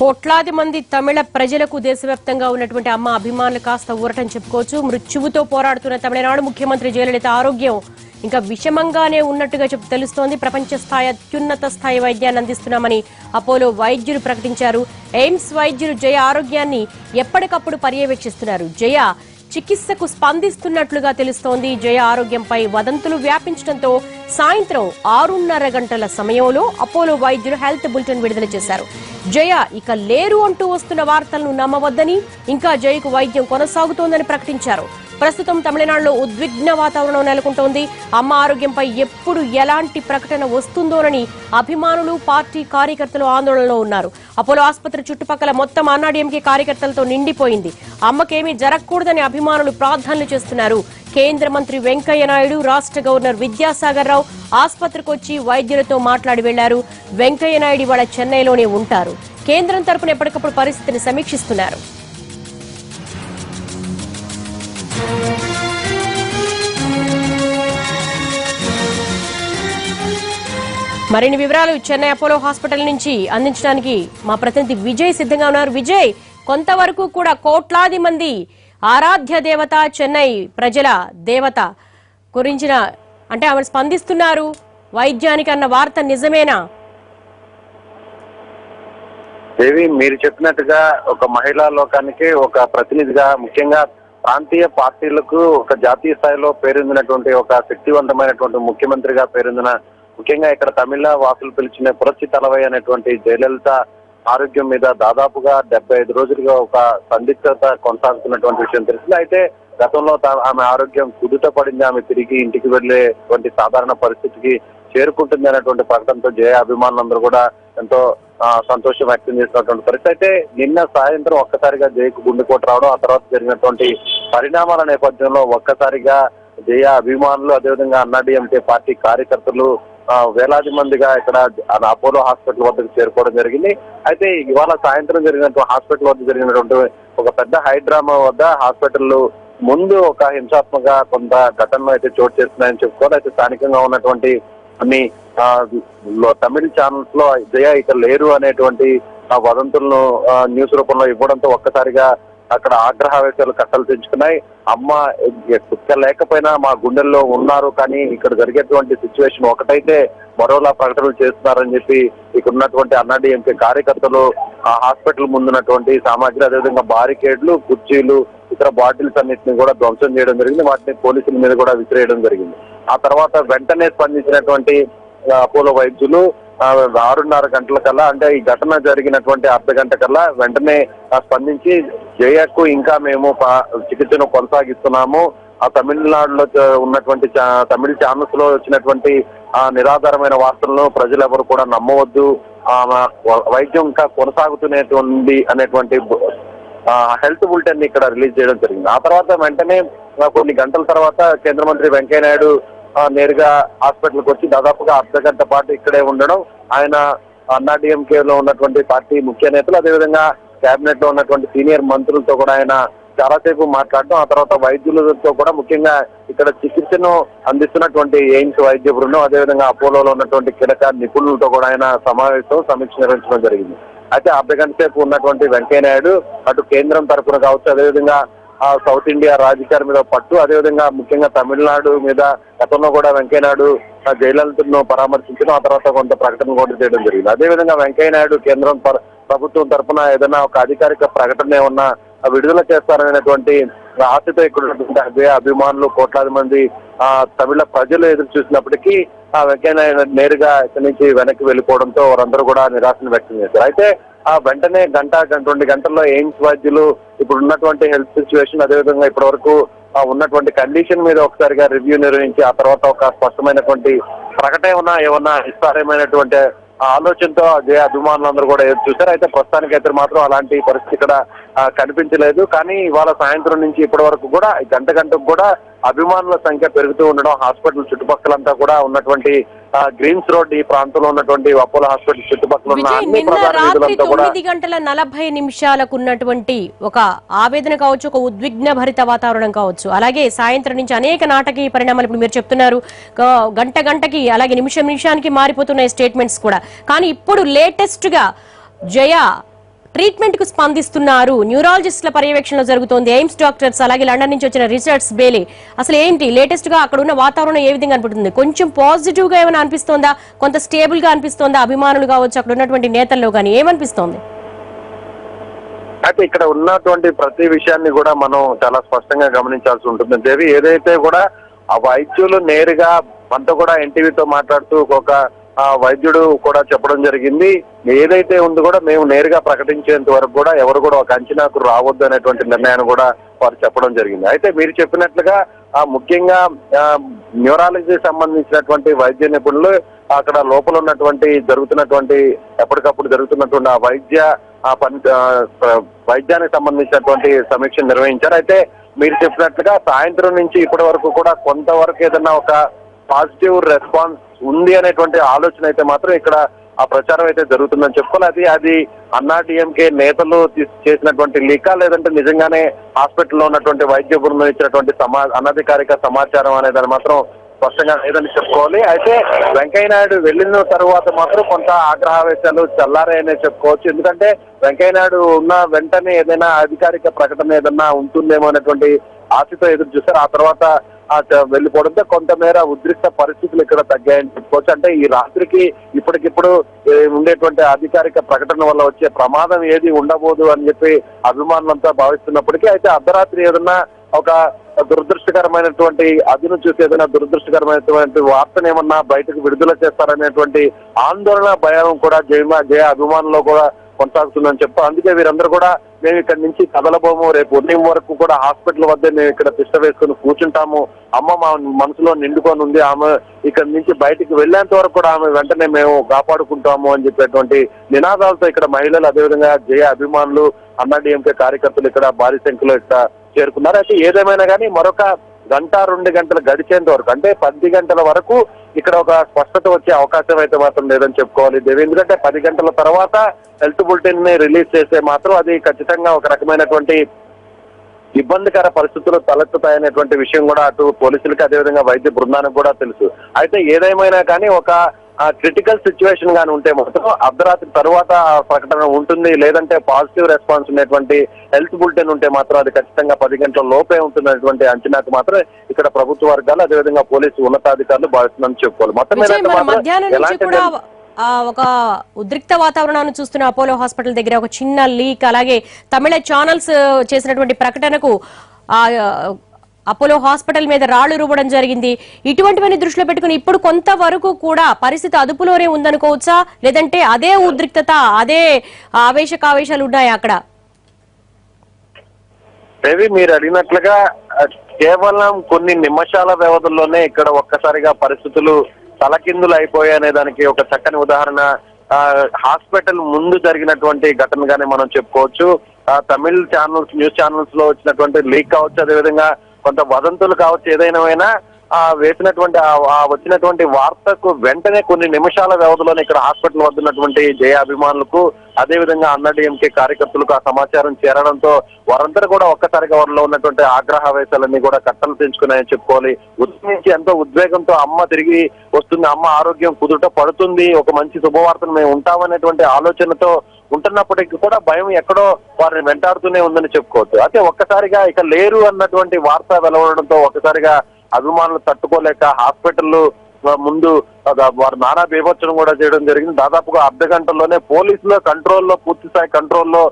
కోట్లాది మంది తమిళ ప్రజలకు దేశవ్యాప్తంగా ఉన్నటువంటి అమ్మ అభిమానులు కాస్త ఊరటం చెప్పుకోవచ్చు. మృత్యువుతో పోరాడుతున్న తమిళనాడు ముఖ్యమంత్రి జయలలిత ఆరోగ్యం ఇంకా విషమంగానే ఉన్నట్టుగా తెలుస్తోంది. ప్రపంచ స్థాయి అత్యున్నత స్థాయి వైద్యాన్ని అందిస్తున్నామని అపోలో వైద్యులు ప్రకటించారు. ఎయిమ్స్ వైద్యులు జయ ఆరోగ్యాన్ని ఎప్పటికప్పుడు పర్యవేక్షిస్తున్నారు. జయ చికిత్సకు స్పందిస్తున్నట్లుగా తెలుస్తోంది. జయ ఆరోగ్యంపై వదంతులు వ్యాపించడంతో సాయంత్రం 6:30 గంటల సమయంలో అపోలో వైద్యులు హెల్త్ బులెటిన్ విడుదల చేశారు. జయ ఇక లేరు అంటూ వస్తున్న వార్తలను నమ్మవద్దని, ఇంకా జయకు వైద్యం కొనసాగుతోందని ప్రకటించారు. ప్రస్తుతం తమిళనాడులో ఉద్విగ్న వాతావరణం నెలకొంటోంది. అమ్మ ఆరోగ్యంపై ఎప్పుడు ఎలాంటి ప్రకటన వస్తుందోనని అభిమానులు, పార్టీ కార్యకర్తలు ఆందోళనలో ఉన్నారు. అపోలో ఆసుపత్రి చుట్టుపక్కల మొత్తం అన్నాడీఎంకే కార్యకర్తలతో నిండిపోయింది. అమ్మకేమీ జరగకూడదని అభిమానులు ప్రార్థనలు చేస్తున్నారు. కేంద్ర మంత్రి వెంకయ్య నాయుడు, రాష్ట్ర గవర్నర్ విద్యాసాగర్ రావు ఆసుపత్రికి వచ్చి వైద్యులతో మాట్లాడి వెళ్లారు. వెంకయ్య నాయుడు ఇవాళ చెన్నైలోనే ఉంటారు. కేంద్రం తరపున ఎప్పటికప్పుడు పరిస్థితిని సమీక్షిస్తున్నారు. మరిన్ని వివరాలు చెన్నై అపోలో హాస్పిటల్ నుంచి అందించడానికి మా ప్రతినిధి విజయ్ సిద్ధంగా ఉన్నారు. విజయ్, కొంతవరకు కూడా కోట్లాది మంది ఆరాధ్య దేవత, చెన్నై ప్రజల దేవత గురించిన అంటే ఆమె స్పందిస్తున్నారు వైద్యానికి అన్న వార్త నిజమేనా? దేవి, మీరు చెప్పినట్టుగా ఒక మహిళా లోకానికి ఒక ప్రతినిధిగా, ముఖ్యంగా ప్రాంతీయ పార్టీలకు ఒక జాతీయ స్థాయిలో పేరొందినటువంటి ఒక శక్తివంతమైనటువంటి ముఖ్యమంత్రిగా పేరొందిన, ముఖ్యంగా ఇక్కడ తమిళ వాసులు పిలిచిన పురచి తలవై అనేటువంటి జయలలిత ఆరోగ్యం మీద దాదాపుగా 75 రోజులుగా ఒక సందిగ్ధత కొనసాగుతున్నటువంటి విషయం తెలిసింది. అయితే గతంలో ఆమె ఆరోగ్యం కుదుట పడింది, ఆమె తిరిగి ఇంటికి వెళ్లేటువంటి సాధారణ పరిస్థితికి చేరుకుంటుంది అనేటువంటి ప్రకటనతో జయ అభిమానులందరూ కూడా ఎంతో సంతోషం వ్యక్తం చేసినటువంటి పరిస్థితి. అయితే నిన్న సాయంత్రం ఒక్కసారిగా జయకు గుండెపోటు రావడం, ఆ తర్వాత జరిగినటువంటి పరిణామాల నేపథ్యంలో ఒక్కసారిగా జయ అభిమానులు, అదేవిధంగా అన్నాడీఎంకే పార్టీ కార్యకర్తలు వేలాది మందిగా ఇక్కడ అపోలో హాస్పిటల్ వద్దకు చేరుకోవడం జరిగింది. అయితే ఇవాళ సాయంత్రం జరిగినటువంటి హాస్పిటల్ వద్ద జరిగినటువంటి ఒక పెద్ద హైడ్రామా వద్ద హాస్పిటల్ ముందు ఒక హింసాత్మక కొంత ఘటనలు అయితే చోటు చేస్తున్నాయని చెప్పుకోవాలి. అయితే స్థానికంగా ఉన్నటువంటి అన్ని తమిళ ఛానల్స్ లో జయ ఇక్కడ లేరు అనేటువంటి వదంతులను న్యూస్ రూపంలో ఇవ్వడంతో ఒక్కసారిగా అక్కడ ఆగ్రహావేశాలు కట్టలు తెంచుకున్నాయి. అమ్మ లేకపోయినా మా గుండెల్లో ఉన్నారు, కానీ ఇక్కడ జరిగేటువంటి సిచ్యువేషన్ ఒకటైతే మరోలా ప్రకటనలు చేస్తున్నారని చెప్పి ఇక్కడ ఉన్నటువంటి అన్నాడీఎంకే కార్యకర్తలు ఆ హాస్పిటల్ ముందున్నటువంటి సామాగ్రి, అదేవిధంగా బారికేడ్లు, కుర్చీలు, ఇతర బాటిల్స్ అన్నింటినీ కూడా ధ్వంసం చేయడం జరిగింది. వాటిని పోలీసుల మీద కూడా విసిరేయడం జరిగింది. ఆ తర్వాత వెంటనే స్పందించినటువంటి అపోలో వైద్యులు 6:30 గంటల కల్లా, అంటే ఈ ఘటన జరిగినటువంటి అర్ధ గంట కల్లా వెంటనే స్పందించి జయకు ఇంకా మేము చికిత్సను కొనసాగిస్తున్నాము, ఆ తమిళనాడులో ఉన్నటువంటి తమిళ ఛానల్స్ లో వచ్చినటువంటి నిరాధారమైన వార్తలను ప్రజలెవరు కూడా నమ్మవద్దు, వైద్యం ఇంకా కొనసాగుతున్నటువంటి అనేటువంటి హెల్త్ బులెటిన్ ఇక్కడ రిలీజ్ చేయడం జరిగింది. ఆ తర్వాత వెంటనే కొన్ని గంటల తర్వాత కేంద్ర మంత్రి వెంకయ్య నాయుడు నేరుగా హాస్పిటల్కి వచ్చి దాదాపుగా అర్ధ గంట పాటు ఇక్కడే ఉండడం, ఆయన అన్నాడీఎంకే లో ఉన్నటువంటి పార్టీ ముఖ్య నేతలు, అదేవిధంగా కేబినెట్ లో ఉన్నటువంటి సీనియర్ మంత్రులతో కూడా ఆయన చాలాసేపు మాట్లాడడం, ఆ తర్వాత వైద్యులతో కూడా, ముఖ్యంగా ఇక్కడ చికిత్సను అందిస్తున్నటువంటి ఎయిమ్స్ వైద్య బృందం, అదేవిధంగా అపోలోలో ఉన్నటువంటి కీలక నిపుణులతో కూడా ఆయన సమీక్ష నిర్వహించడం జరిగింది. అయితే అర్ధ గంట సేపు ఉన్నటువంటి వెంకయ్య నాయుడు అటు కేంద్రం తరఫున కావచ్చు, అదేవిధంగా సౌత్ ఇండియా రాజకీయాల మీద పట్టు, అదేవిధంగా ముఖ్యంగా తమిళనాడు మీద గతంలో కూడా వెంకయ్య నాయుడు జయలలితను పరామర్శించడం, ఆ తర్వాత కొంత ప్రకటన కూడా చేయడం జరిగింది. అదేవిధంగా వెంకయ్య నాయుడు కేంద్రం ప్రభుత్వం తరఫున ఏదైనా ఒక అధికారిక ప్రకటన ఏమన్నా విడుదల చేస్తారనేటువంటి ఆశతో ఇక్కడ ఉన్నటువంటి అభిమానులు, కోట్లాది మంది తమిళ ప్రజలు ఎదురు చూసినప్పటికీ వెంకయ్య నాయుడు నేరుగా ఇక్కడి నుంచి వెనక్కి వెళ్ళిపోవడంతో వారందరూ కూడా నిరాశను వ్యక్తం చేశారు. అయితే వెంటనే 2 గంటల్లో ఎయిమ్స్ వైద్యులు ఇప్పుడు ఉన్నటువంటి హెల్త్ సిచ్యువేషన్, అదేవిధంగా ఇప్పటి వరకు ఉన్నటువంటి కండిషన్ మీద ఒకసారిగా రివ్యూ నిర్వహించి ఆ తర్వాత ఒక స్పష్టమైనటువంటి ప్రకటన ఏమన్నా ఇస్తారేమైనటువంటి ఆలోచనతో జయ అభిమానులందరూ కూడా ఎదురు చూశారు. అయితే ప్రస్తుతానికైతే మాత్రం అలాంటి పరిస్థితి ఇక్కడ కనిపించలేదు. కానీ ఇవాళ సాయంత్రం నుంచి ఇప్పటి వరకు కూడా గంటకు కూడా అభిమానుల సంఖ్య పెరుగుతూ ఉండడం, హాస్పిటల్ చుట్టుపక్కలంతా కూడా ఉన్నటువంటి గ్రీన్స్ రోడ్ ఈ ప్రాంతంలో ఉన్నటువంటి అపోలో హాస్పిటల్ చుట్టుపక్కల ఉన్న అన్ని ప్రధాన వీధులంతా కూడా 9:40 ఉన్నటువంటి ఒక ఆవేదన కావచ్చు, ఒక ఉద్విగ్న భరిత వాతావరణం కావచ్చు, అలాగే సాయంత్రం నుంచి అనేక నాటకీయ పరిణామాలు ఇప్పుడు మీరు చెప్తున్నారు, గంటకి అలాగే నిమిషానికి మారిపోతున్నాయి స్టేట్మెంట్స్ కూడా. కానీ ఇప్పుడు లేటెస్ట్ గా జయ ట్రీట్మెంట్ కు స్పందిస్తున్నారు. న్యూరాలజిస్టుల పర్యవేక్షణలో జరుగుతోంది. ఎయిమ్స్ డాక్టర్స్, అలాగే లండన్ నుంచి వచ్చిన రిచర్డ్స్ బేలీ. అసలు ఏంటి లేటెస్ట్ గా అక్కడ ఉన్న వాతావరణం ఏ విధంగా అనిపిస్తుంది? కొంచెం పాజిటివ్ గా ఏమైనా అనిపిస్తోందా? కొంత స్టేబుల్ గా అనిపిస్తోందా? అభిమానులు కావచ్చు, అక్కడ ఉన్నటువంటి నేతల్లో కానీ ఏమనిపిస్తోంది? అయితే ఇక్కడ ఉన్నటువంటి ప్రతి విషయాన్ని కూడా మనం చాలా స్పష్టంగా గమనించాల్సి ఉంటుంది దేవి. ఏదైతే కూడా ఆ వైద్యులు నేరుగా మనతో కూడా ఎన్టీవీతో మాట్లాడుతూ ఒక వైద్యుడు కూడా చెప్పడం జరిగింది, ఏదైతే ఉందో కూడా మేము నేరుగా ప్రకటించేంత వరకు కూడా ఎవరు కూడా ఒక అంచనాకు రావద్దు అనేటువంటి నిర్ణయాన్ని కూడా వారు చెప్పడం జరిగింది. అయితే మీరు చెప్పినట్లుగా ముఖ్యంగా న్యూరాలజీ సంబంధించినటువంటి వైద్య నిపుణులు అక్కడ లోపల ఉన్నటువంటి ఎప్పటికప్పుడు జరుగుతున్నటువంటి ఆ వైద్యానికి సంబంధించినటువంటి సమీక్ష నిర్వహించారు. అయితే మీరు చెప్పినట్లుగా సాయంత్రం నుంచి ఇప్పటి వరకు కూడా కొంతవరకు ఏదన్నా ఒక పాజిటివ్ రెస్పాన్స్ ఉంది అనేటువంటి ఆలోచన అయితే మాత్రం ఇక్కడ ఆ ప్రచారం అయితే జరుగుతుందని చెప్పుకోవాలి. అది అన్నా డిఎంకే నేతలు చేసినటువంటి లీకా, లేదంటే నిజంగానే హాస్పిటల్లో ఉన్నటువంటి వైద్య బృందం ఇచ్చినటువంటి అనధికారిక సమాచారం అనేది మాత్రం స్పష్టంగా లేదని చెప్పుకోవాలి. అయితే వెంకయ్య నాయుడు వెళ్లిన తరువాత మాత్రం కొంత ఆగ్రహావేశాలు చల్లారాయనే చెప్పుకోవచ్చు. ఎందుకంటే వెంకయ్య నాయుడు ఉన్న వెంటనే ఏదైనా అధికారిక ప్రకటన ఏదన్నా ఉంటుందేమో అనేటువంటి ఆశతో ఎదురు చూస్తారు. ఆ తర్వాత వెళ్లిపోవడంతో కొంతమేర ఉద్రిక్త పరిస్థితులు ఇక్కడ తగ్గాయని చెప్పుకోవచ్చు. అంటే ఈ రాత్రికి ఇప్పటికిప్పుడు ఉండేటువంటి అధికారిక ప్రకటన వల్ల వచ్చే ప్రమాదం ఏది ఉండబోదు అని చెప్పి అభిమానులంతా భావిస్తున్నప్పటికీ, అయితే అర్ధరాత్రి ఏదన్నా ఒక దురదృష్టకరమైనటువంటి అదును చూసి ఏదైనా దురదృష్టకరమైనటువంటి వార్తను ఏమన్నా బయటకు విడుదల చేస్తారనేటువంటి ఆందోళన, భయం కూడా జయ అభిమానుల్లో కూడా కొనసాగుతుందని చెప్పు. అందుకే వీరందరూ కూడా మేము ఇక్కడ నుంచి కదలబోము, రేపు ఉదయం వరకు కూడా హాస్పిటల్ వద్ద మేము ఇక్కడ తిష్ట వేసుకుని కూర్చుంటాము, అమ్మ మా మనసులో నిండుకొని ఉంది, ఆమె ఇక్కడ నుంచి బయటికి వెళ్లేంత వరకు కూడా ఆమె వెంటనే మేము కాపాడుకుంటాము అని చెప్పేటువంటి నినాదాలతో ఇక్కడ మహిళలు, అదేవిధంగా జయ అభిమానులు, అన్నాడీఎంకే కార్యకర్తలు ఇక్కడ భారీ సంఖ్యలో ఇక్కడ చేరుకున్నారు. అయితే ఏదేమైనా కానీ మరొక 1-2 గంటలు గడిచేంత వరకు, అంటే 10 గంటల వరకు ఇక్కడ ఒక స్పష్టత వచ్చే అవకాశం అయితే మాత్రం లేదని చెప్పుకోవాలి దేవి. ఎందుకంటే 10 గంటల తర్వాత హెల్త్ బులెటిన్ ని రిలీజ్ చేస్తే మాత్రం అది ఖచ్చితంగా ఒక రకమైనటువంటి ఇబ్బందికర పరిస్థితులు తలెత్తుతాయనేటువంటి విషయం కూడా అటు పోలీసులకి, అదేవిధంగా వైద్య బృందానికి కూడా తెలుసు. అయితే ఏదేమైనా కానీ ఒక క్రిటికల్ సిచ్యువేషన్ గాని ఉంటే మాత్రం అర్ధరాత్రి తర్వాత ప్రకటన ఉంటుంది, లేదంటే పాజిటివ్ రెస్పాన్స్ ఉన్నటువంటి హెల్త్ బులెటిన్ ఉంటే మాత్రం అది ఖచ్చితంగా 10 గంటల లోపే ఉంటున్నటువంటి అంచనాకు మాత్రం ఇక్కడ ప్రభుత్వ వర్గాలు, అదేవిధంగా పోలీసు ఉన్నతాధికారులు భావిస్తుందని చెప్పుకోవాలి. మొత్తం మీద ఒక ఉద్రిక్త వాతావరణాన్ని చూస్తున్న అపోలో హాస్పిటల్ దగ్గర ఒక చిన్న లీక్, అలాగే తమిళ ఛానల్స్ చేసినటువంటి ప్రకటనకు అపోలో హాస్పిటల్ మీద రాళ్లు రువ్వడం జరిగింది. ఇటువంటివన్నీ దృష్టిలో పెట్టుకుని ఇప్పుడు కొంతవరకు కూడా పరిస్థితి అదుపులోనే ఉందనుకోవచ్చా, లేదంటే అదే ఉద్రిక్తత, అదే ఆవేశాలు ఉన్నాయా అక్కడ? దేవి, మీరు అడిగినట్లుగా కేవలం కొన్ని నిమిషాల వ్యవధిలోనే ఇక్కడ ఒక్కసారిగా పరిస్థితులు తలకిందులు అయిపోయాయనే దానికి ఒక చక్కని ఉదాహరణ హాస్పిటల్ ముందు జరిగినటువంటి ఘటనగానే మనం చెప్పుకోవచ్చు. తమిళ ఛానల్స్, న్యూస్ ఛానల్స్ లో వచ్చినటువంటి లీక్ కావచ్చు, అదేవిధంగా కొంత వదంతులు కావచ్చు, ఏదైనా వేసినటువంటి వచ్చినటువంటి వార్తకు వెంటనే కొన్ని నిమిషాల వ్యవధిలోనే ఇక్కడ హాస్పిటల్ వద్ద ఉన్నటువంటి జయ అభిమానులకు, అదేవిధంగా అన్నాడీఎంకే కార్యకర్తలకు ఆ సమాచారం చేరడంతో వారందరూ కూడా ఒక్కసారిగా వారిలో ఉన్నటువంటి ఆగ్రహావేశాలన్నీ కూడా కట్టలు తెంచుకున్నాయని చెప్పుకోవాలి. ఉదయం నుంచి ఎంతో ఉద్వేగంతో అమ్మ తిరిగి వస్తుంది, అమ్మ ఆరోగ్యం కుదుట పడుతుంది, ఒక మంచి శుభవార్తను మేము ఉంటామనేటువంటి ఆలోచనతో ఉంటున్నప్పటికీ కూడా భయం ఎక్కడో వారిని వెంటాడుతూనే ఉందని చెప్పుకోవచ్చు. అయితే ఒక్కసారిగా ఇక లేరు అన్నటువంటి వార్త వెలువడంతో ఒక్కసారిగా అభిమానులు తట్టుకోలేక హాస్పిటల్ ముందు వారు నానా బీభత్సనం కూడా చేయడం జరిగింది. దాదాపుగా అర్ధ గంటల్లోనే పోలీసుల కంట్రోల్లో, పూర్తి స్థాయి కంట్రోల్లో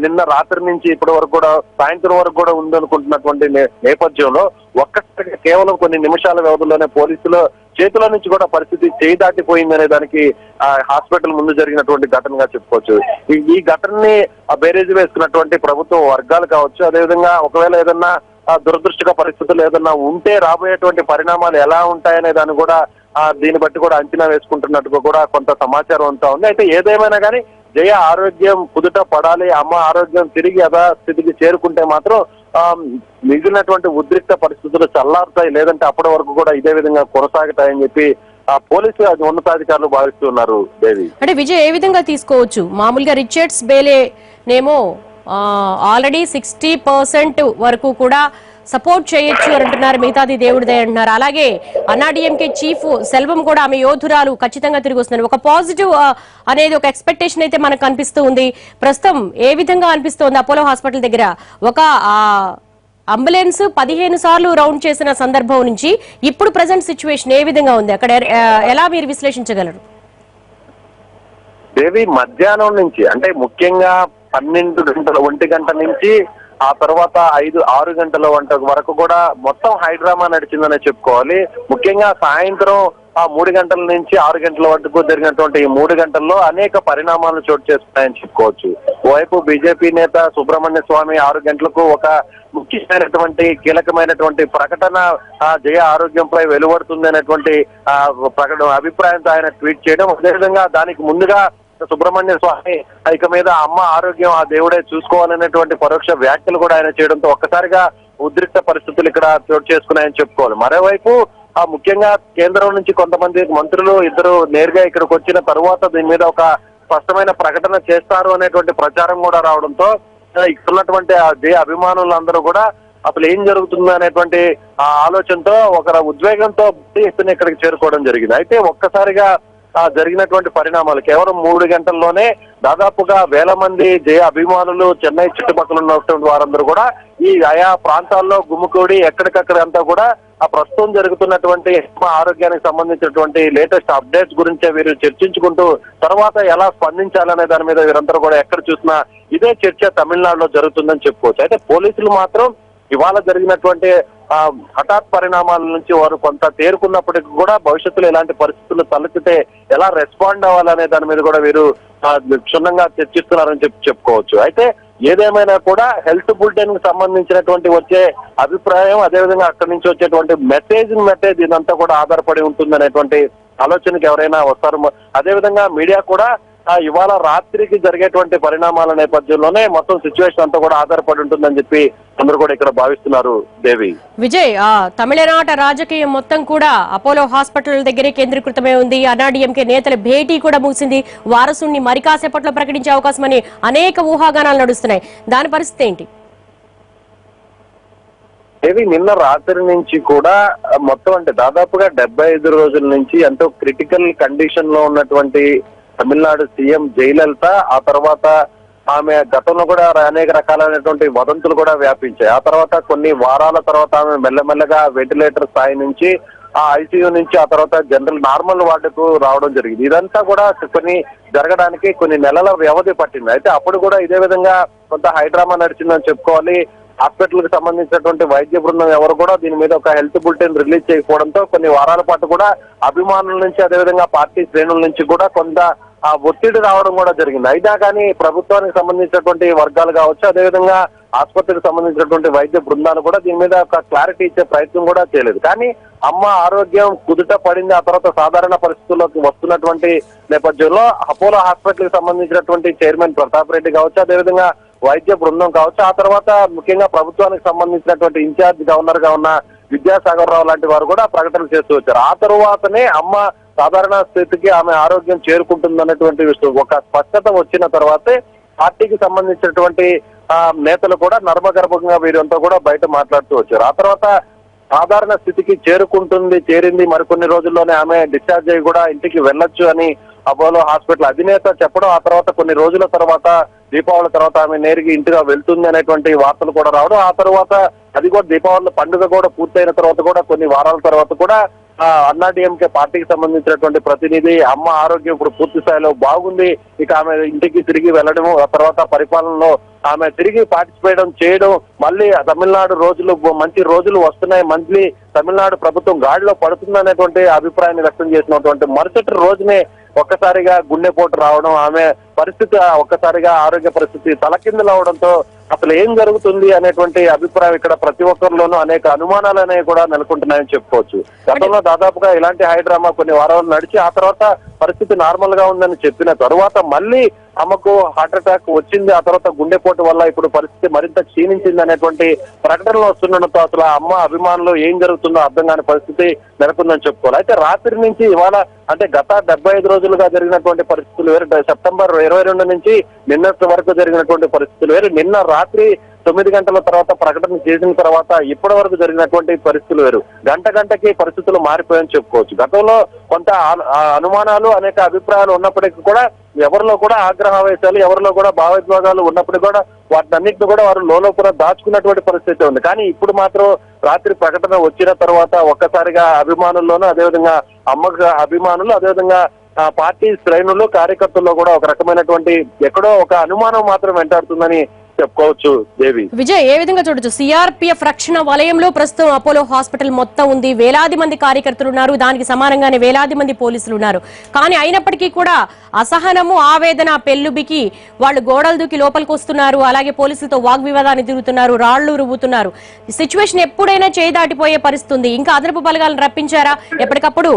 నిన్న రాత్రి నుంచి ఇప్పటి వరకు కూడా సాయంత్రం వరకు కూడా ఉందనుకుంటున్నటువంటి నేపథ్యంలో ఒక్కసారిగా కేవలం కొన్ని నిమిషాల వ్యవధిలోనే పోలీసుల చేతుల నుంచి కూడా పరిస్థితి చేయి దాటిపోయిందనే దానికి హాస్పిటల్ ముందు జరిగినటువంటి ఘటనగా చెప్పుకోవచ్చు. ఈ ఘటనని బేరేజ్ వేసుకున్నటువంటి ప్రభుత్వ వర్గాలు కావచ్చు, అదేవిధంగా ఒకవేళ ఏదన్నా దురదృష్టక పరిస్థితులు ఏదన్నా ఉంటే రాబోయేటువంటి పరిణామాలు ఎలా ఉంటాయనే దాన్ని కూడా దీన్ని బట్టి కూడా అంచనా వేసుకుంటున్నట్టుగా కూడా కొంత సమాచారం అంతా ఉంది. అయితే ఏదేమైనా కానీ జయ ఆరోగ్యం కుదుట పడాలి, అమ్మ ఆరోగ్యం తిరిగి యథాస్థితికి చేరుకుంటే మాత్రం మిగిలినటువంటి ఉద్రిక్త పరిస్థితులు చల్లారుతాయి, లేదంటే అప్పటి వరకు కూడా ఇదే విధంగా కొనసాగుతాయని చెప్పి పోలీసు ఉన్నతాధికారులు భావిస్తున్నారు. దేవి, అంటే విజయ్ ఏ విధంగా తీసుకోవచ్చు? మామూలుగా రిచర్డ్స్ బేలే నేమో ఆల్రెడీ 60% వరకు కూడా సపోర్ట్ చేయొచ్చు అని అంటున్నారు, మిగతాది దేవుడిదే అంటున్నారు. అలాగే అన్నాడీఎంకే చీఫ్ సెల్వం కూడా ఆమె యోధురాలు ఖచ్చితంగా తిరిగి వస్తున్నారు. ఒక పాజిటివ్ అనేది ఒక ఎక్స్పెక్టేషన్ అయితే మనకు అనిపిస్తూ ఉంది. ప్రస్తుతం ఏ విధంగా అనిపిస్తోంది అపోలో హాస్పిటల్ దగ్గర? ఒక అంబులెన్స్ 15 సార్లు రౌండ్ చేసిన సందర్భం నుంచి ఇప్పుడు ప్రెసెంట్ సిచ్యువేషన్ ఏ విధంగా ఉంది అక్కడ, ఎలా మీరు విశ్లేషించగలరు? దేవి మధ్యాహ్నం నుంచి అంటే ముఖ్యంగా 12 గంటల 1 గంట నుంచి ఆ తర్వాత 5-6 గంటల వరకు కూడా మొత్తం హైడ్రామా నడిచిందనే చెప్పుకోవాలి. ముఖ్యంగా సాయంత్రం 3 గంటల నుంచి 6 గంటల వరకు జరిగినటువంటి ఈ 3 గంటల్లో అనేక పరిణామాలు చోటు చేసుకున్నాయని చెప్పుకోవచ్చు. ఓవైపు బీజేపీ నేత సుబ్రహ్మణ్య స్వామి 6 గంటలకు ఒక ముఖ్యమైనటువంటి కీలకమైనటువంటి ప్రకటన జయ ఆరోగ్యంపై వెలువడుతుంది అనేటువంటి ప్రకటన అభిప్రాయంతో ఆయన ట్వీట్ చేయడం, అదేవిధంగా దానికి ముందుగా సుబ్రహ్మణ్య స్వామి ఇక మీద అమ్మ ఆరోగ్యం ఆ దేవుడే చూసుకోవాలనేటువంటి పరోక్ష వ్యాఖ్యలు కూడా ఆయన చేయడంతో ఒక్కసారిగా ఉద్రిక్త పరిస్థితులు ఇక్కడ చోటు చేసుకున్నాయని చెప్పుకోవాలి. మరోవైపు ముఖ్యంగా కేంద్రం నుంచి కొంతమంది మంత్రులు ఇద్దరు నేరుగా ఇక్కడికి వచ్చిన తరువాత దీని మీద ఒక స్పష్టమైన ప్రకటన చేస్తారు అనేటువంటి ప్రచారం కూడా రావడంతో ఇక్కడ ఉన్నటువంటి అభిమానులందరూ కూడా అసలు ఏం జరుగుతుంది అనేటువంటి ఆలోచనతో ఒక ఉద్వేగంతో ఇక్కడికి చేరుకోవడం జరిగింది. అయితే ఒక్కసారిగా జరిగినటువంటి పరిణామాలు కేవలం 3 గంటల్లోనే దాదాపుగా వేల మంది జయ అభిమానులు చెన్నై చుట్టుపక్కల ఉన్నటువంటి వారందరూ కూడా ఈ ఆయా ప్రాంతాల్లో గుమ్ముకూడి ఎక్కడికక్కడ అంతా కూడా ప్రస్తుతం జరుగుతున్నటువంటి ఆరోగ్యానికి సంబంధించినటువంటి లేటెస్ట్ అప్డేట్స్ గురించే వీరు చర్చించుకుంటూ తర్వాత ఎలా స్పందించాలనే దాని మీద వీరందరూ కూడా ఎక్కడ చూసినా ఇదే చర్చ తమిళనాడులో జరుగుతుందని చెప్పుకోవచ్చు. అయితే పోలీసులు మాత్రం ఇవాళ జరిగినటువంటి హఠాత్ పరిణామాల నుంచి వారు కొంత తేరుకున్నప్పటికీ కూడా భవిష్యత్తులో ఎలాంటి పరిస్థితులు తలెత్తితే ఎలా రెస్పాండ్ అవ్వాలనే దాని మీద కూడా వీరు క్షుణ్ణంగా చర్చిస్తున్నారని చెప్పుకోవచ్చు. అయితే ఏదేమైనా కూడా హెల్త్ బులెటిన్ కి సంబంధించినటువంటి వచ్చే అభిప్రాయం, అదేవిధంగా అక్కడి నుంచి వచ్చేటువంటి మెసేజ్ ఇదంతా కూడా ఆధారపడి ఉంటుంది అనేటువంటి ఆలోచనకి ఎవరైనా వస్తారు. అదేవిధంగా మీడియా కూడా ఇవాళ రాత్రికి జరిగేటువంటి పరిణామాల నేపథ్యంలోనే మొత్తం సిచ్యువేషన్ అంతా కూడా ఆధారపడి ఉంటుందని చెప్పి అందరూ కూడా ఇక్కడ భావిస్తున్నారు. దేవి, విజయ్, తమిళనాట రాజకీయం మొత్తం కూడా అపోలో హాస్పిటల్ దగ్గరే కేంద్రీకృతమై ఉంది. అన్నాడీఎంకే నేతల భేటీ కూడా ముగిసింది. వారసుని మరి కాసేపట్లో ప్రకటించే అవకాశమని అనేక ఊహాగానాలు నడుస్తున్నాయి. దాని పరిస్థితి ఏంటి? దేవి, నిన్న రాత్రి నుంచి కూడా మొత్తం అంటే దాదాపుగా 75 రోజుల నుంచి ఎంతో క్రిటికల్ కండిషన్ లో ఉన్నటువంటి తమిళనాడు సీఎం జయలలిత, ఆ తర్వాత ఆమె గతంలో కూడా అనేక రకాలైనటువంటి వదంతులు కూడా వ్యాపించాయి. ఆ తర్వాత కొన్ని వారాల తర్వాత ఆమె మెల్లమెల్లగా వెంటిలేటర్ స్థాయి నుంచి ఆ ఐసీయూ నుంచి ఆ తర్వాత జనరల్ నార్మల్ వార్డుకు రావడం జరిగింది. ఇదంతా కూడా కొన్ని జరగడానికి కొన్ని నెలల వ్యవధి పట్టింది. అయితే అప్పుడు కూడా ఇదే విధంగా కొంత హైడ్రామా నడిచిందని చెప్పుకోవాలి. హాస్పిటల్ కి సంబంధించినటువంటి వైద్య బృందం ఎవరు కూడా దీని మీద ఒక హెల్త్ బులెటిన్ రిలీజ్ చేయకపోవడంతో కొన్ని వారాల పాటు కూడా అభిమానుల నుంచి అదేవిధంగా పార్టీ శ్రేణుల నుంచి కూడా కొంత ఒత్తిడి రావడం కూడా జరిగింది. అయినా కానీ ప్రభుత్వానికి సంబంధించినటువంటి వర్గాలు కావచ్చు, అదేవిధంగా ఆసుపత్రికి సంబంధించినటువంటి వైద్య బృందాలు కూడా దీని మీద ఒక క్లారిటీ ఇచ్చే ప్రయత్నం కూడా చేయలేదు. కానీ అమ్మ ఆరోగ్యం కుదుట పడింది. ఆ తర్వాత సాధారణ పరిస్థితుల్లోకి వస్తున్నటువంటి నేపథ్యంలో అపోలో హాస్పిటల్ కి సంబంధించినటువంటి చైర్మన్ ప్రతాప్ రెడ్డి కావచ్చు, అదేవిధంగా వైద్య బృందం కావచ్చు, ఆ తర్వాత ముఖ్యంగా ప్రభుత్వానికి సంబంధించినటువంటి ఇన్ఛార్జ్ గవర్నర్ గా ఉన్న విద్యాసాగర్ రావు లాంటి వారు కూడా ప్రకటనలు చేస్తూ వచ్చారు. ఆ తర్వాతనే అమ్మ సాధారణ స్థితికి ఆమె ఆరోగ్యం చేరుకుంటుందన్నటువంటి ఒక స్పష్టత వచ్చిన తర్వాతే పార్టీకి సంబంధించినటువంటి నేతలు కూడా నర్మగర్భంగా వీరంతా కూడా బయట మాట్లాడుతూ వచ్చారు. ఆ తర్వాత సాధారణ స్థితికి చేరింది, మరికొన్ని రోజుల్లోనే ఆమె డిశ్చార్జ్ అయ్యి కూడా ఇంటికి వెళ్ళొచ్చు అని అపోలో హాస్పిటల్ అధినేత చెప్పడం, ఆ తర్వాత కొన్ని రోజుల తర్వాత దీపావళి తర్వాత ఆమె నేరుగా ఇంటిగా వెళ్తుంది అనేటువంటి వార్తలు కూడా రావడం, ఆ తర్వాత అది కూడా దీపావళి పండుగ కూడా పూర్తయిన తర్వాత కూడా కొన్ని వారాల తర్వాత కూడా అన్నాడీఎంకే పార్టీకి సంబంధించినటువంటి ప్రతినిధి అమ్మ ఆరోగ్యం ఇప్పుడు పూర్తి స్థాయిలో బాగుంది, ఇక ఆమె ఇంటికి తిరిగి వెళ్ళడము, ఆ తర్వాత పరిపాలనలో ఆమె తిరిగి పార్టిసిపేట్ చేయడం, మళ్ళీ తమిళనాడు మంచి రోజులు వస్తున్నాయి, మళ్ళీ తమిళనాడు ప్రభుత్వం గాడిలో పడుతుందనేటువంటి అభిప్రాయాన్ని వ్యక్తం చేసినటువంటి మరుసటి రోజునే ఒక్కసారిగా గుండెపోటు రావడం, ఆమె పరిస్థితి ఒక్కసారిగా ఆరోగ్య పరిస్థితి తలకిందులు అవడంతో అసలు ఏం జరుగుతుంది అనేటువంటి అభిప్రాయం ఇక్కడ ప్రతి ఒక్కరిలోనూ అనేక అనుమానాలు అనేవి కూడా నెలకొంటున్నాయని చెప్పుకోవచ్చు. గతంలో దాదాపుగా ఇలాంటి హైడ్రామా కొన్ని వారాలు నడిచి ఆ తర్వాత పరిస్థితి నార్మల్ గా ఉందని చెప్పిన తరువాత మళ్ళీ ఆమెకు హార్ట్ అటాక్ వచ్చింది, ఆ తర్వాత గుండెపోటు వల్ల ఇప్పుడు పరిస్థితి మరింత క్షీణించింది అనేటువంటి ప్రకటనలు వస్తుండడంతో అసలు అమ్మ అభిమానులు ఏం జరుగుతుందో అర్థం కాని పరిస్థితి నెలకొందని చెప్పుకోవాలి. అయితే రాత్రి నుంచి ఇవాళ అంటే గత 75 రోజులుగా జరిగినటువంటి పరిస్థితులు వేరు, సెప్టెంబర్ 22 నుంచి నిన్నటి వరకు జరిగినటువంటి పరిస్థితులు వేరు. నిన్న రాత్రి 9 గంటల తర్వాత ప్రకటన చేసిన తర్వాత ఇప్పటి వరకు జరిగినటువంటి పరిస్థితులు వేరు. గంటకి పరిస్థితులు మారిపోయాయని చెప్పుకోవచ్చు. గతంలో కొంత అనుమానాలు అనేక అభిప్రాయాలు ఉన్నప్పటికీ కూడా ఎవరిలో కూడా ఆగ్రహావేశాలు, ఎవరిలో కూడా భావోద్వేగాలు ఉన్నప్పటికీ కూడా వాటినన్నింటినీ కూడా వారు లోపల దాచుకున్నటువంటి పరిస్థితి ఉంది. కానీ ఇప్పుడు మాత్రం రాత్రి ప్రకటన వచ్చిన తర్వాత ఒక్కసారిగా అభిమానుల్లోనూ, అదేవిధంగా అమ్మకు అభిమానులు, అదేవిధంగా పార్టీ శ్రేణులు, కార్యకర్తల్లో కూడా ఒక రకమైనటువంటి ఎక్కడో ఒక అనుమానం మాత్రం వెంటాడుతుందని చెప్పుకోవచ్చు. దేవి, విజయ్, ఏ విధంగా చూడొచ్చు? సిఆర్పిఎఫ్ రక్షణ వలయంలో ప్రస్తుతం అపోలో హాస్పిటల్ మొత్తం ఉంది. వేలాది మంది కార్యకర్తలు ఉన్నారు, దానికి సమానంగానే వేలాది మంది పోలీసులు ఉన్నారు. కానీ అయినప్పటికీ కూడా అసహనము, ఆవేదన పెల్లుబికి వాళ్ళు గోడలు దూకి లోపలికి వస్తున్నారు. అలాగే పోలీసులతో వాగ్వివాదాన్ని తిరుగుతున్నారు, రాళ్లు రువ్వుతున్నారు. ఈ సిచ్యువేషన్ ఎప్పుడైనా చేయి దాటిపోయే పరిస్థితి ఉంది. ఇంకా అదనపు బలగాలను రప్పించారా? ఎప్పటికప్పుడు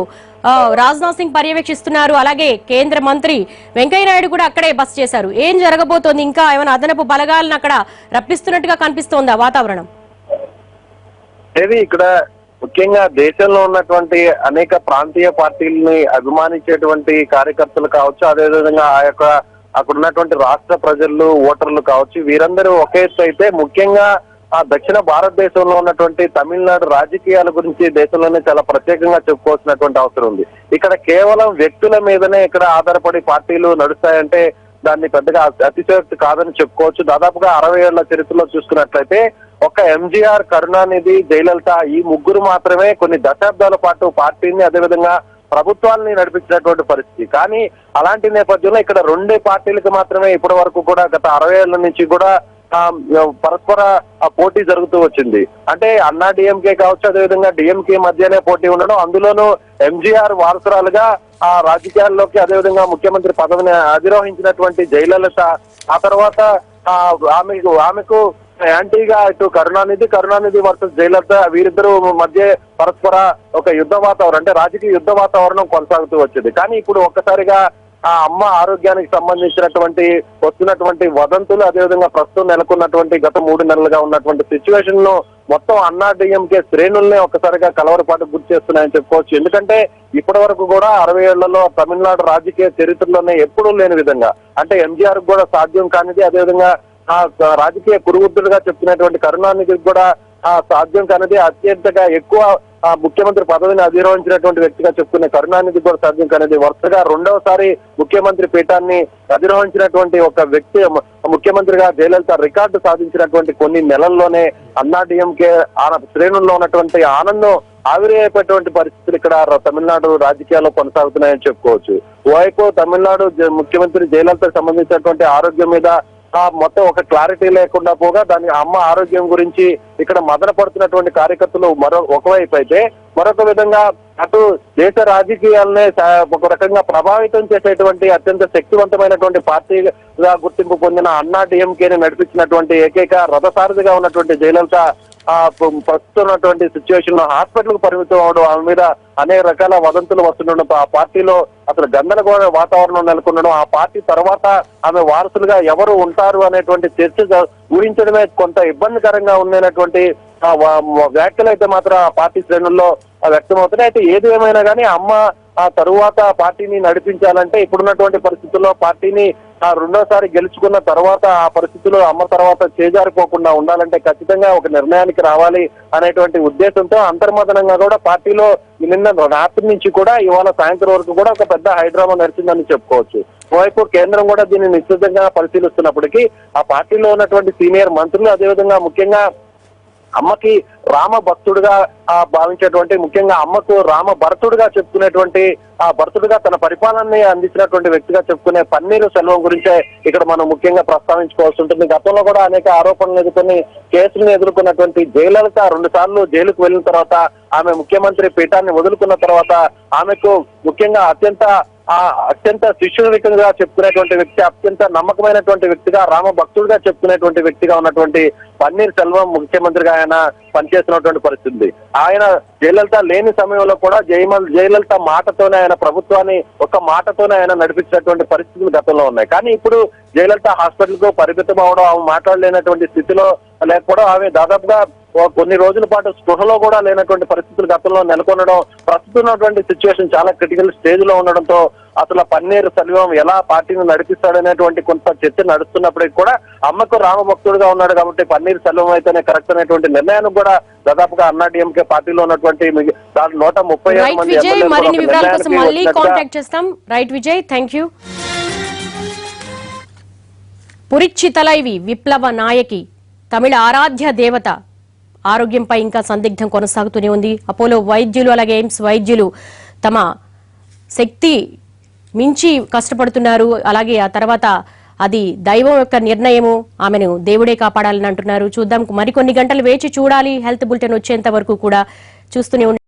రాజ్నాథ్ సింగ్ పర్యవేక్షిస్తున్నారు. అలాగే కేంద్ర మంత్రి వెంకయ్య నాయుడు కూడా అక్కడే బస చేశారు. ఏం జరగబోతోంది? ఇంకా ఏమైనా అదనపు బలగాలను అక్కడ రప్పిస్తున్నట్టుగా కనిపిస్తోందా వాతావరణం? ఇక్కడ ముఖ్యంగా దేశంలో ఉన్నటువంటి అనేక ప్రాంతీయ పార్టీలని అభిమానించేటువంటి కార్యకర్తలు కావచ్చు, అదేవిధంగా అక్కడ ఉన్నటువంటి రాష్ట్ర ప్రజలు, ఓటర్లు కావచ్చు, వీరందరూ ఒకే ఎత్తు అయితే ముఖ్యంగా దక్షిణ భారతదేశంలో ఉన్నటువంటి తమిళనాడు రాజకీయాల గురించి దేశంలోనే చాలా ప్రత్యేకంగా చెప్పుకోవాల్సినటువంటి అవసరం ఉంది. ఇక్కడ కేవలం వ్యక్తుల మీదనే ఇక్కడ ఆధారపడి పార్టీలు నడుస్తాయంటే దాన్ని పెద్దగా అతిశయోక్తి కాదని చెప్పుకోవచ్చు. దాదాపుగా 60 ఏళ్ల చరిత్రలో చూసుకున్నట్లయితే ఒక ఎంజీఆర్, కరుణానిధి, జయలలిత ఈ ముగ్గురు మాత్రమే కొన్ని దశాబ్దాల పాటు పార్టీని, అదేవిధంగా ప్రభుత్వాన్ని నడిపించినటువంటి పరిస్థితి. కానీ అలాంటి నేపథ్యంలో ఇక్కడ 2 పార్టీలకు మాత్రమే ఇప్పటి వరకు కూడా గత 60 ఏళ్ల నుంచి కూడా పరస్పర పోటీ జరుగుతూ వచ్చింది. అంటే అన్నా డిఎంకే కావచ్చు, అదేవిధంగా డిఎంకే మధ్యనే పోటీ ఉండడం, అందులోనూ ఎంజీఆర్ వారసురాలుగా ఆ రాజకీయాల్లోకి, అదేవిధంగా ముఖ్యమంత్రి పదవిని అధిరోహించినటువంటి జయలలిత, ఆ తర్వాత ఆమెకు యాంటీగా ఇటు కరుణానిధి వర్సెస్ జయలలిత, వీరిద్దరూ మధ్య పరస్పర ఒక యుద్ధ వాతావరణం, అంటే రాజకీయ యుద్ధ వాతావరణం కొనసాగుతూ వచ్చింది. కానీ ఇప్పుడు ఒక్కసారిగా ఆ అమ్మ ఆరోగ్యానికి సంబంధించినటువంటి వస్తున్నటువంటి వదంతులు, అదేవిధంగా ప్రస్తుతం నెలకొన్నటువంటి గత 3 నెలలుగా ఉన్నటువంటి సిచ్యువేషన్ ను మొత్తం అన్నా డిఎంకే శ్రేణుల్ని ఒక్కసారిగా కలవరపాటు గురి చేస్తున్నాయని చెప్పుకోవచ్చు. ఎందుకంటే ఇప్పటి వరకు కూడా 60 ఏళ్లలో తమిళనాడు రాజకీయ చరిత్రలోనే ఎప్పుడూ లేని విధంగా, అంటే ఎంజీఆర్ కూడా సాధ్యం కానిది, అదేవిధంగా రాజకీయ కురువృద్ధులుగా చెప్తున్నటువంటి కరుణానిధికి కూడా సాధ్యం కానిది, అత్యంతగా ఎక్కువ ముఖ్యమంత్రి పదవిని అధిరోహించినటువంటి వ్యక్తిగా చెప్పుకునే కరుణానిధి కూడా సాధ్యం కానిది, వరుసగా 2వసారి ముఖ్యమంత్రి పీఠాన్ని అధిరోహించినటువంటి ఒక వ్యక్తి ముఖ్యమంత్రిగా జయలలిత రికార్డు సాధించినటువంటి కొన్ని నెలల్లోనే అన్నా డిఎంకే శ్రేణుల్లో ఉన్నటువంటి ఆనందం ఆవిరైపోయేటువంటి పరిస్థితులు ఇక్కడ తమిళనాడు రాజకీయాల్లో కొనసాగుతున్నాయని చెప్పుకోవచ్చు. ఓవైపు తమిళనాడు ముఖ్యమంత్రి జయలలితకు సంబంధించినటువంటి ఆరోగ్యం మీద మొత్తం ఒక క్లారిటీ లేకుండా పోగా దాని అమ్మ ఆరోగ్యం గురించి ఇక్కడ మదన పడుతున్నటువంటి కార్యకర్తలు ఒకవైపు అయితే, మరొక విధంగా అటు దేశ రాజకీయాలనే ఒక రకంగా ప్రభావితం చేసేటువంటి అత్యంత శక్తివంతమైనటువంటి పార్టీగా గుర్తింపు పొందిన అన్నా డిఎంకేని నడిపించినటువంటి ఏకైక రథసారథిగా ఉన్నటువంటి జయలలిత ప్రస్తుతం ఉన్నటువంటి సిచ్యువేషన్ లో హాస్పిటల్ కు పరిమితం అవడం, ఆమె మీద అనేక రకాల వదంతులు వస్తుండడం, ఆ పార్టీలో అసలు గందరగోళ వాతావరణం నెలకొనడం, ఆ పార్టీ తర్వాత ఆమె వారసులుగా ఎవరు ఉంటారు అనేటువంటి చర్చ ఊహించడమే కొంత ఇబ్బందికరంగా ఉండేటువంటి వ్యాఖ్యలు అయితే మాత్రం ఆ పార్టీ శ్రేణుల్లో వ్యక్తమవుతున్నాయి. అయితే ఏది ఏమైనా కానీ అమ్మ ఆ తరువాత పార్టీని నడిపించాలంటే ఇప్పుడున్నటువంటి పరిస్థితుల్లో పార్టీని 2వసారి గెలుచుకున్న తర్వాత ఆ పరిస్థితుల్లో అమ్మ తర్వాత చేజారిపోకుండా ఉండాలంటే ఖచ్చితంగా ఒక నిర్ణయానికి రావాలి అనేటువంటి ఉద్దేశంతో అంతర్మదనంగా కూడా పార్టీలో నిన్న రాత్రి నుంచి కూడా ఇవాళ సాయంత్రం వరకు కూడా ఒక పెద్ద హైడ్రామా నడిచిందని చెప్పుకోవచ్చు. ఓవైపు కేంద్రం కూడా దీన్ని నిశ్చితంగా పరిశీలిస్తున్నప్పటికీ ఆ పార్టీలో ఉన్నటువంటి సీనియర్ మంత్రులు, అదేవిధంగా ముఖ్యంగా అమ్మకి రామ భక్తుడుగా భావించేటువంటి, ముఖ్యంగా అమ్మకు రామ భరతుడుగా చెప్పుకునేటువంటి, ఆ భరతుడుగా తన పరిపాలనని అందించినటువంటి వ్యక్తిగా చెప్పుకునే పన్నీరు సెల్వం గురించే ఇక్కడ మనం ముఖ్యంగా ప్రస్తావించుకోవాల్సి ఉంటుంది. గతంలో కూడా అనేక ఆరోపణలు ఎదుర్కొని కేసులను ఎదుర్కొన్నటువంటి జయలలిత 2 సార్లు జైలుకు వెళ్ళిన తర్వాత, ఆమె ముఖ్యమంత్రి పీఠాన్ని వదులుకున్న తర్వాత ఆమెకు ముఖ్యంగా అత్యంత శిష్యునికంగా చెప్పుకునేటువంటి వ్యక్తి, అత్యంత నమ్మకమైనటువంటి వ్యక్తిగా, రామ భక్తుడిగా చెప్పుకునేటువంటి వ్యక్తిగా ఉన్నటువంటి పన్నీర్ సెల్వం ముఖ్యమంత్రిగా ఆయన పనిచేస్తున్నటువంటి పరిస్థితి. ఆయన జయలలిత లేని సమయంలో కూడా జయలలిత మాటతోనే ఆయన ప్రభుత్వాన్ని ఒక మాటతోనే ఆయన నడిపించినటువంటి పరిస్థితులు గతంలో ఉన్నాయి. కానీ ఇప్పుడు జయలలిత హాస్పిటల్ కు పరిమితం అవడం, ఆమె మాట్లాడలేనటువంటి స్థితిలో లేకపోవడం, ఆమె దాదాపుగా కొన్ని రోజుల పాటు స్పృహలో కూడా లేనటువంటి పరిస్థితులు గతంలో నెలకొనడం, ప్రస్తుతం ఉన్నటువంటి సిచ్యువేషన్ చాలా క్రిటికల్ స్టేజ్ లో ఉండడంతో అసలు పన్నీర్ సెల్వం ఎలా పార్టీని నడిపిస్తాడనేటువంటి కొంత చర్చ నడుస్తున్నప్పటికీ కూడా అమ్మకు రామభక్తుడుగా ఉన్నాడు కాబట్టి పన్నీర్ సెల్వం అయితేనే కరెక్ట్ అనేటువంటి నిర్ణయాన్ని కూడా దాదాపుగా అన్నాడీఎంకే పార్టీలో ఉన్నటువంటి 136 రైట్ మంది విజయ్, ఎమ్మెల్యేలు మరిన్ని ఒక వివరాల కోసం నిర్ణయానికి మళ్ళీ వచ్చినట్టుగా కాంటాక్ట్ చేస్తాం. Right Vijay, thank you. పురిచ్చి తలైవి విప్లవ నాయకి తమిళ ఆరాధ్య దేవత ఆరోగ్యంపై ఇంకా సందిగ్ధం కొనసాగుతూనే ఉంది. అపోలో వైద్యులు అలాగే ఎయిమ్స్ వైద్యులు తమ శక్తి మించి కష్టపడుతున్నారు. అలాగే ఆ తర్వాత అది దైవం యొక్క నిర్ణయము, ఆమెను దేవుడే కాపాడాలని అంటున్నారు. చూద్దాం, మరికొన్ని గంటలు వేచి చూడాలి. హెల్త్ బులెటిన్ వచ్చేంత వరకు కూడా చూస్తూనే